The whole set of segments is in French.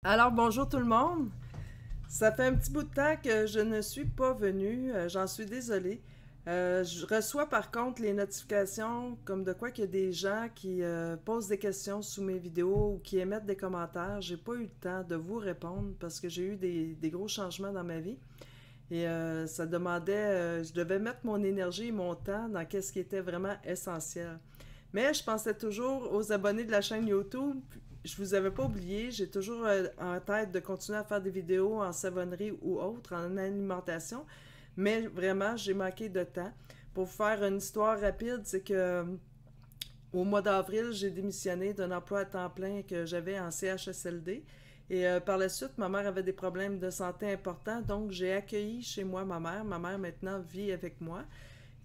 Alors, bonjour tout le monde. Ça fait un petit bout de temps que je ne suis pas venue. J'en suis désolée. Je reçois par contre les notifications comme de quoi qu'il y a des gens qui posent des questions sous mes vidéos ou qui émettent des commentaires. J'ai pas eu le temps de vous répondre parce que j'ai eu des gros changements dans ma vie. Et ça demandait, je devais mettre mon énergie et mon temps dans ce qui était vraiment essentiel. Mais je pensais toujours aux abonnés de la chaîne YouTube. Je vous avais pas oublié. J'ai toujours en tête de continuer à faire des vidéos en savonnerie ou autre, en alimentation. Mais vraiment, j'ai manqué de temps. Pour vous faire une histoire rapide, c'est que au mois d'avril, j'ai démissionné d'un emploi à temps plein que j'avais en CHSLD. Et par la suite, ma mère avait des problèmes de santé importants, donc j'ai accueilli chez moi ma mère. Ma mère maintenant vit avec moi.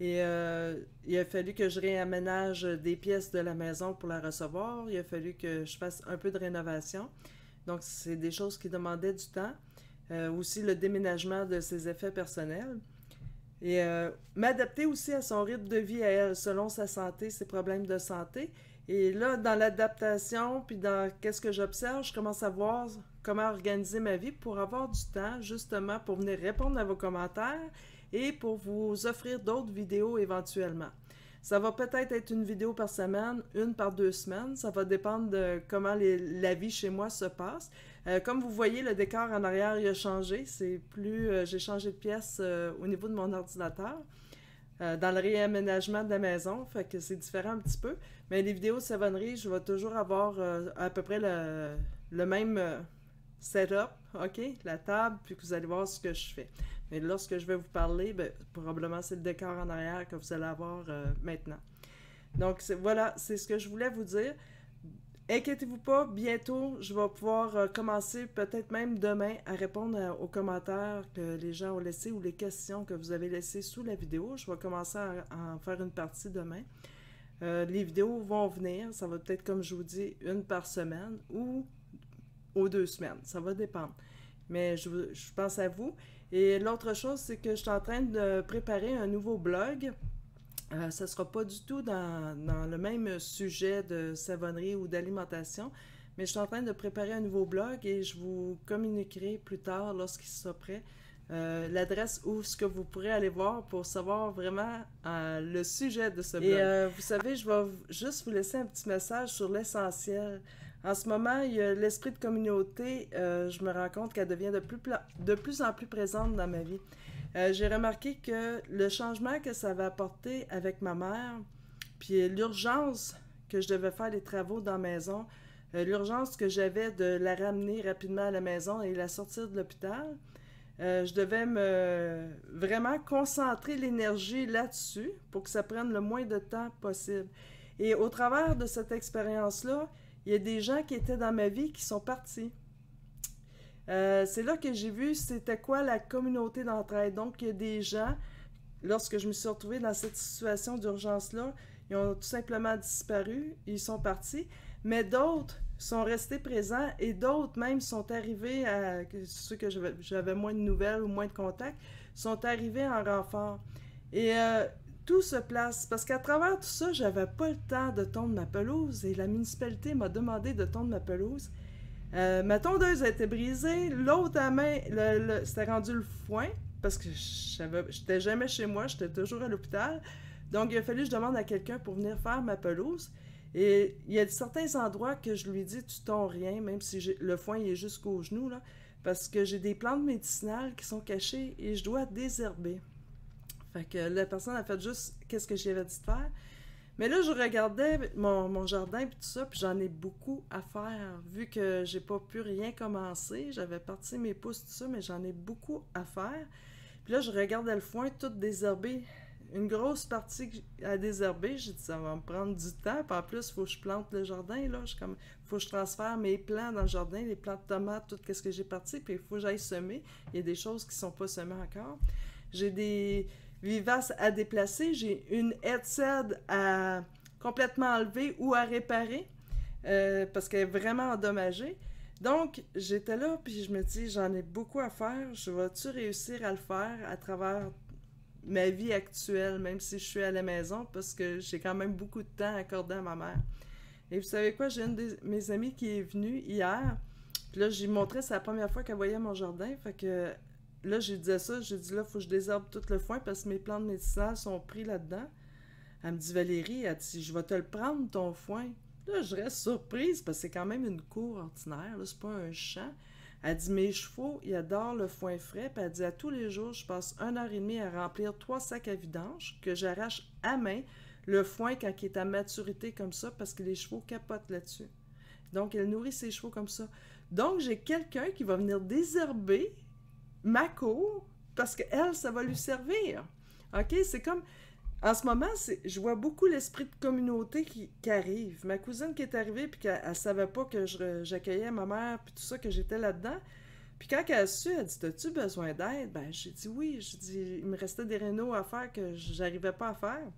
Et il a fallu que je réaménage des pièces de la maison pour la recevoir. Il a fallu que je fasse un peu de rénovation. Donc, c'est des choses qui demandaient du temps. Aussi, le déménagement de ses effets personnels. Et m'adapter aussi à son rythme de vie à elle, selon sa santé, ses problèmes de santé. Et là, dans l'adaptation, puis dans qu'est-ce que j'observe, je commence à voir comment organiser ma vie pour avoir du temps, justement, pour venir répondre à vos commentaires et pour vous offrir d'autres vidéos éventuellement. Ça va peut-être être une vidéo par semaine, une par 2 semaines. Ça va dépendre de comment la vie chez moi se passe. Comme vous voyez, le décor en arrière il a changé. C'est plus, j'ai changé de pièce au niveau de mon ordinateur. Dans le réaménagement de la maison, fait que c'est différent un petit peu. Mais les vidéos de savonnerie, je vais toujours avoir à peu près le même setup, ok, la table, puis que vous allez voir ce que je fais. Mais lorsque je vais vous parler, ben, probablement c'est le décor en arrière que vous allez avoir maintenant. Donc voilà, c'est ce que je voulais vous dire. Inquiétez-vous pas, bientôt, je vais pouvoir commencer, peut-être même demain, à répondre aux commentaires que les gens ont laissés ou les questions que vous avez laissées sous la vidéo. Je vais commencer à en faire une partie demain. Les vidéos vont venir, ça va peut-être, comme je vous dis, une par semaine ou aux 2 semaines, ça va dépendre. Mais je pense à vous. Et l'autre chose, c'est que je suis en train de préparer un nouveau blog. Ça ne sera pas du tout dans le même sujet de savonnerie ou d'alimentation, mais je suis en train de préparer un nouveau blog et je vous communiquerai plus tard, lorsqu'il sera prêt, l'adresse où ce que vous pourrez aller voir pour savoir vraiment le sujet de ce blog. Et vous savez, je vais juste vous laisser un petit message sur l'essentiel. En ce moment, il y a l'esprit de communauté, je me rends compte qu'elle devient de plus en plus présente dans ma vie. J'ai remarqué que le changement que ça va apporter avec ma mère, puis l'urgence que je devais faire les travaux dans la maison, l'urgence que j'avais de la ramener rapidement à la maison et la sortir de l'hôpital, je devais vraiment concentrer l'énergie là-dessus pour que ça prenne le moins de temps possible. Et au travers de cette expérience-là, il y a des gens qui étaient dans ma vie qui sont partis. C'est là que j'ai vu c'était quoi la communauté d'entraide. Donc, il y a des gens, lorsque je me suis retrouvée dans cette situation d'urgence-là, ils ont tout simplement disparu, ils sont partis, mais d'autres sont restés présents et d'autres même sont arrivés, ceux que j'avais moins de nouvelles ou moins de contacts, sont arrivés en renfort. Et tout se place, parce qu'à travers tout ça, j'avais pas le temps de tondre ma pelouse et la municipalité m'a demandé de tondre ma pelouse. Ma tondeuse a été brisée, l'autre à main, c'était rendu le foin, parce que j'étais jamais chez moi, j'étais toujours à l'hôpital. Donc, il a fallu que je demande à quelqu'un pour venir faire ma pelouse. Et il y a certains endroits que je lui dis, tu tonds rien, même si le foin il est jusqu'aux genoux, là, parce que j'ai des plantes médicinales qui sont cachées et je dois désherber. Fait que la personne a fait juste qu'est-ce que j'avais dit de faire. Mais là, je regardais mon jardin et tout ça, puis j'en ai beaucoup à faire. Vu que j'ai pas pu rien commencer, j'avais parti mes pousses, tout ça, mais j'en ai beaucoup à faire. Puis là, je regardais le foin tout désherbé. Une grosse partie à désherber. J'ai dit, ça va me prendre du temps. Puis en plus, il faut que je plante le jardin, là. Faut que je transfère mes plants dans le jardin, les plants de tomates, tout ce que j'ai parti, puis il faut que j'aille semer. Il y a des choses qui sont pas semées encore. J'ai des vivaces à déplacer. J'ai une headset à complètement enlever ou à réparer parce qu'elle est vraiment endommagée. Donc, j'étais là, puis je me dis, j'en ai beaucoup à faire. Je vais-tu réussir à le faire à travers ma vie actuelle, même si je suis à la maison, parce que j'ai quand même beaucoup de temps accordé à ma mère. Et vous savez quoi, j'ai une de mes amies qui est venue hier, Puis là, j'y montrais, c'est la première fois qu'elle voyait mon jardin. Fait que là, j'ai disais ça, j'ai dit là, faut que je désherbe tout le foin parce que mes plantes médicinales sont pris là-dedans. Elle me dit Valérie, elle dit je vais te le prendre ton foin. Là, je reste surprise parce que c'est quand même une cour ordinaire, là, c'est pas un champ. Elle dit mes chevaux, ils adorent le foin frais. Puis elle dit à tous les jours, je passe 1 heure et demie à remplir 3 sacs à vidange que j'arrache à main le foin quand il est à maturité comme ça parce que les chevaux capotent là-dessus. Donc, elle nourrit ses chevaux comme ça. Donc, j'ai quelqu'un qui va venir désherber ma cour parce que elle, ça va lui servir. OK? C'est comme... En ce moment, je vois beaucoup l'esprit de communauté qui arrive. Ma cousine qui est arrivée puis qu'elle ne savait pas que j'accueillais ma mère puis tout ça, que j'étais là-dedans. Puis quand elle a su, elle dit « T'as-tu besoin d'aide? » Ben, j'ai dit oui. J'ai dit il me restait des rénaux à faire que j'arrivais pas à faire.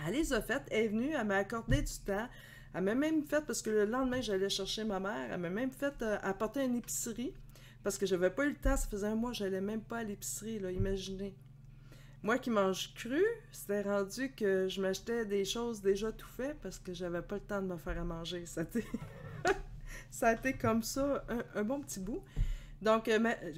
Elle les a faites, elle est venue, elle m'a accordé du temps. Elle m'a même fait, parce que le lendemain, j'allais chercher ma mère, elle m'a même fait apporter une épicerie, parce que j'avais pas eu le temps, ça faisait un mois, j'allais même pas à l'épicerie, là, imaginez. Moi qui mange cru, c'était rendu que je m'achetais des choses déjà tout faites, parce que j'avais pas le temps de me faire à manger. Ça a été comme ça, un bon petit bout. Donc,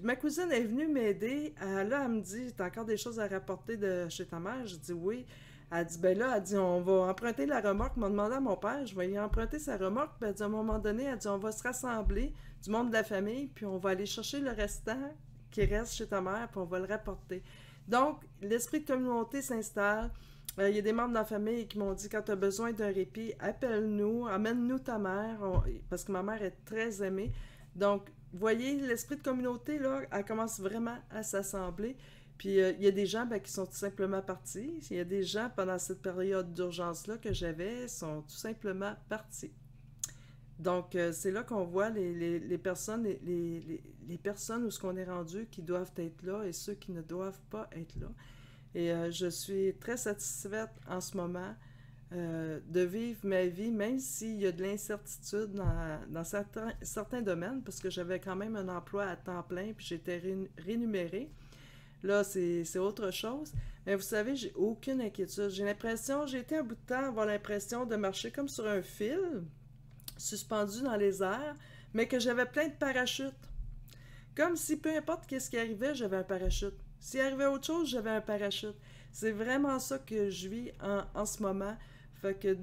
ma cousine est venue m'aider. Là, elle me dit, t'as encore des choses à rapporter de chez ta mère? Je dis oui. Elle dit, ben là, elle dit, on va emprunter la remorque. Elle m'a demandé à mon père, je vais y emprunter sa remorque. Puis elle dit, à un moment donné, elle dit, on va se rassembler du monde de la famille, puis on va aller chercher le restant qui reste chez ta mère, puis on va le rapporter. Donc, l'esprit de communauté s'installe. Il y a des membres de la famille qui m'ont dit, quand tu as besoin d'un répit, appelle-nous, amène-nous ta mère, parce que ma mère est très aimée. Donc, voyez, l'esprit de communauté, là, elle commence vraiment à s'assembler. Puis il y a des gens qui sont tout simplement partis. Il y a des gens, pendant cette période d'urgence-là que j'avais, sont tout simplement partis. Donc, c'est là qu'on voit les personnes, les personnes où ce qu'on est rendu qui doivent être là et ceux qui ne doivent pas être là. Et je suis très satisfaite en ce moment de vivre ma vie, même s'il y a de l'incertitude dans certains domaines, parce que j'avais quand même un emploi à temps plein, puis j'étais rémunérée. Là, c'est autre chose. Mais vous savez, j'ai aucune inquiétude. J'ai été un bout de temps avoir l'impression de marcher comme sur un fil, suspendu dans les airs, mais que j'avais plein de parachutes. Comme si peu importe qu'est-ce qui arrivait, j'avais un parachute. S'il arrivait autre chose, j'avais un parachute. C'est vraiment ça que je vis en ce moment. Fait que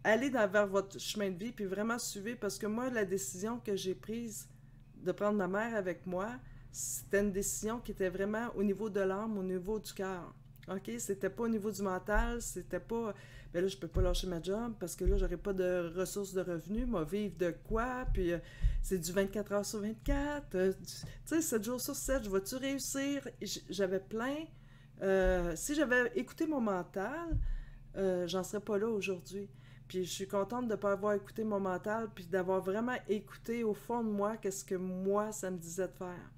allez vers votre chemin de vie, puis vraiment suivez, parce que moi, la décision que j'ai prise de prendre ma mère avec moi, c'était une décision qui était vraiment au niveau de l'âme, au niveau du cœur. OK? C'était pas au niveau du mental, c'était pas... Ben là, je peux pas lâcher ma job parce que là, j'aurais pas de ressources de revenus. Moi, vivre de quoi? Puis c'est du 24 heures sur 24. Tu sais, 7 jours sur 7, je vais-tu réussir? J'avais plein... si j'avais écouté mon mental, j'en serais pas là aujourd'hui. Puis je suis contente de ne pas avoir écouté mon mental, puis d'avoir vraiment écouté au fond de moi qu'est-ce que moi, ça me disait de faire.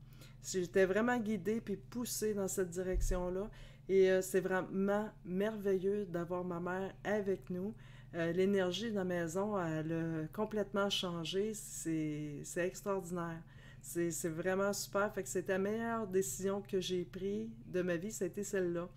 J'étais vraiment guidée puis poussée dans cette direction-là. Et c'est vraiment merveilleux d'avoir ma mère avec nous. L'énergie de la maison, elle a complètement changé. C'est extraordinaire. C'est vraiment super. Fait que c'était la meilleure décision que j'ai prise de ma vie, c'était celle-là.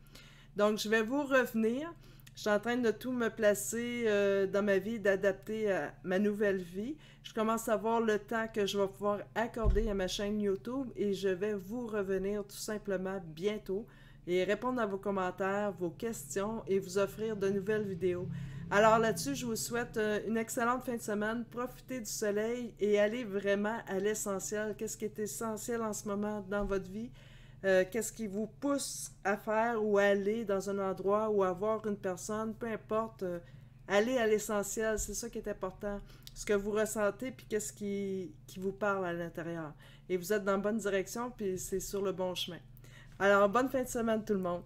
Donc, je vais vous revenir. Je suis en train de tout me placer dans ma vie, d'adapter à ma nouvelle vie. Je commence à voir le temps que je vais pouvoir accorder à ma chaîne YouTube et je vais vous revenir tout simplement bientôt et répondre à vos commentaires, vos questions et vous offrir de nouvelles vidéos. Alors là-dessus, je vous souhaite une excellente fin de semaine. Profitez du soleil et allez vraiment à l'essentiel. Qu'est-ce qui est essentiel en ce moment dans votre vie? Qu'est-ce qui vous pousse à faire ou à aller dans un endroit ou à voir une personne, peu importe, allez à l'essentiel, c'est ça qui est important. Ce que vous ressentez, puis qu'est-ce qui vous parle à l'intérieur. Et vous êtes dans la bonne direction, puis c'est sur le bon chemin. Alors, bonne fin de semaine tout le monde.